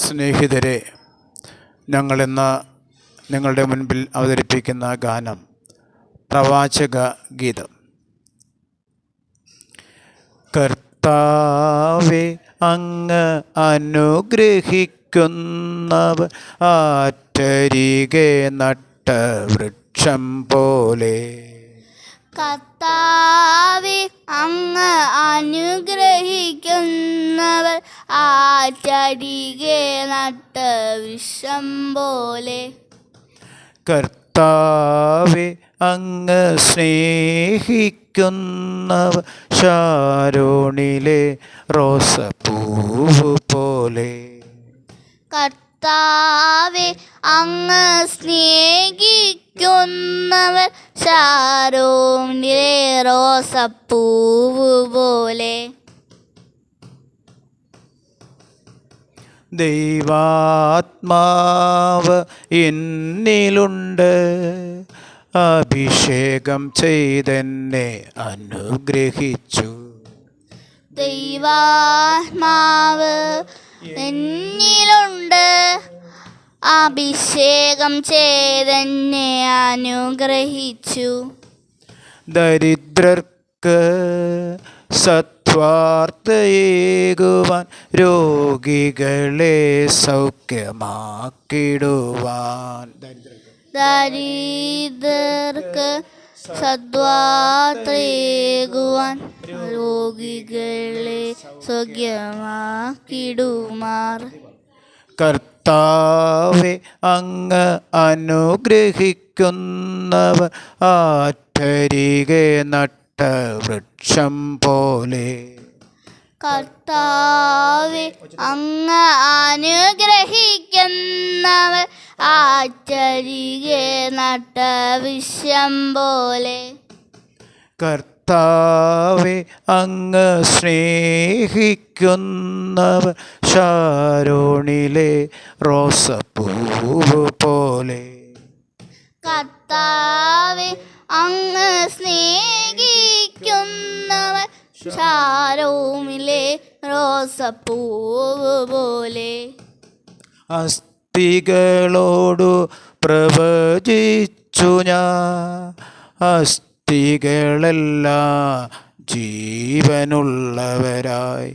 സ്നേഹിതരെ, ഞങ്ങളിന്ന് നിങ്ങളുടെ മുൻപിൽ അവതരിപ്പിക്കുന്ന ഗാനം പ്രവാചക ഗീതം. കർത്താവേ, അങ്ങ് അനുഗ്രഹിക്കുന്നവർ ആറ്റരികെ നട്ട വൃക്ഷം പോലെ. കർത്താവേ, അങ്ങ് അനുഗ്രഹിക്കുന്നവർ ആറ്റരികെ നട്ട വൃക്ഷം പോലെ. കർത്താവേ, അങ്ങ് സ്നേഹിക്കുന്നവർ ശാരോണിലെ റോസപ്പൂവ് പോലെ. കർത്താവേ, അങ്ങ് സ്നേഹിക്കുന്നവർ ശാരോണിലെ റോസപ്പൂവ് പോലെ. ദൈവാത്മാവ് എന്നിലുണ്ട്, അഭിഷേകം ചെയ്തെന്നെ അനുഗ്രഹിച്ചു. ദൈവാത്മാവ് എന്നിലുണ്ട്, അഭിഷേകം ചെയ്തെന്നെ അനുഗ്രഹിച്ചു. ദരിദ്രർക്ക് സത്വാർത്തയേകുവാൻ, രോഗികളെ സൗഖ്യമാക്കിടുവാൻ. ദരിദ്രർക്ക് സദ്വാർത്തയേകുവാൻ, രോഗികളെ സൗഖ്യമാക്കിടുമാർ. കർത്താവേ, അങ്ങ് അനുഗ്രഹിക്കുന്നവർ ആറ്റരികെ നട്ട വൃക്ഷം പോലെ. കർത്താവേ, അങ്ങ് അനുഗ്രഹിക്കുന്നവർ ആറ്റരികെ നട്ട വൃക്ഷം പോലെ. കർത്താവേ, അങ്ങ് സ്നേഹിക്കുന്നവർ ശാരോണിലെ റോസപ്പൂവ് പോലെ. കർത്താവേ, അങ്ങ് സ്നേഹിക്കുന്നവർ ശാരോണിലെ റോസപ്പൂവ് പോലെ. അസ്ഥികളോടു പ്രവചിച്ചു ഞാൻ, അസ്ഥികളെല്ലാം ജീവനുള്ളവരായി.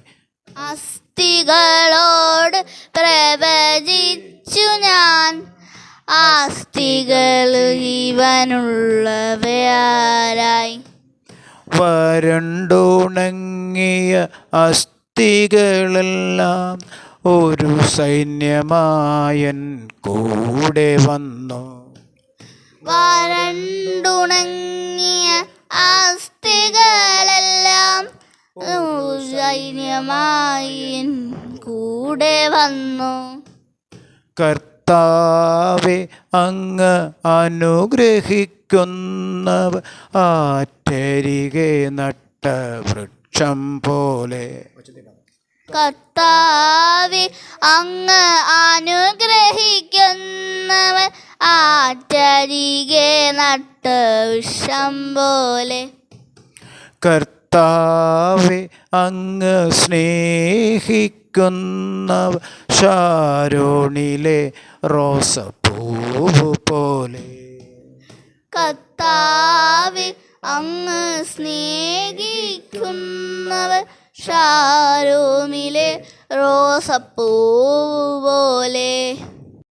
അസ്ഥികളോട് പ്രവചിച്ചു ഞാൻ, അസ്ഥികൾ ജീവനുള്ളവരായി. വരണ്ടുണങ്ങിയ അസ്ഥികളെല്ലാം ഒരു സൈന്യമായൻ കൂടെ വന്നു. വരണ്ടുണങ്ങിയ അസ്ഥികളെല്ലാം സൈന്യമായി കൂടെ വന്നു. കർത്താവേ, അങ്ങ് അനുഗ്രഹിക്കുന്നവർ ആറ്റരികെ നട്ട വൃക്ഷം പോലെ. കർത്താവേ, അങ്ങ് അനുഗ്രഹിക്കുന്നവർ ആറ്റരികെ നട്ട വൃക്ഷം പോലെ. കർത്താവേ, അങ്ങ് സ്നേഹിക്കുന്നവർ ശാരോണിലെ റോസപ്പൂവ് പോലെ. കർത്താവേ, അങ്ങ് സ്നേഹിക്കുന്നവർ ശാരോണിലെ റോസപ്പൂവ് പോലെ.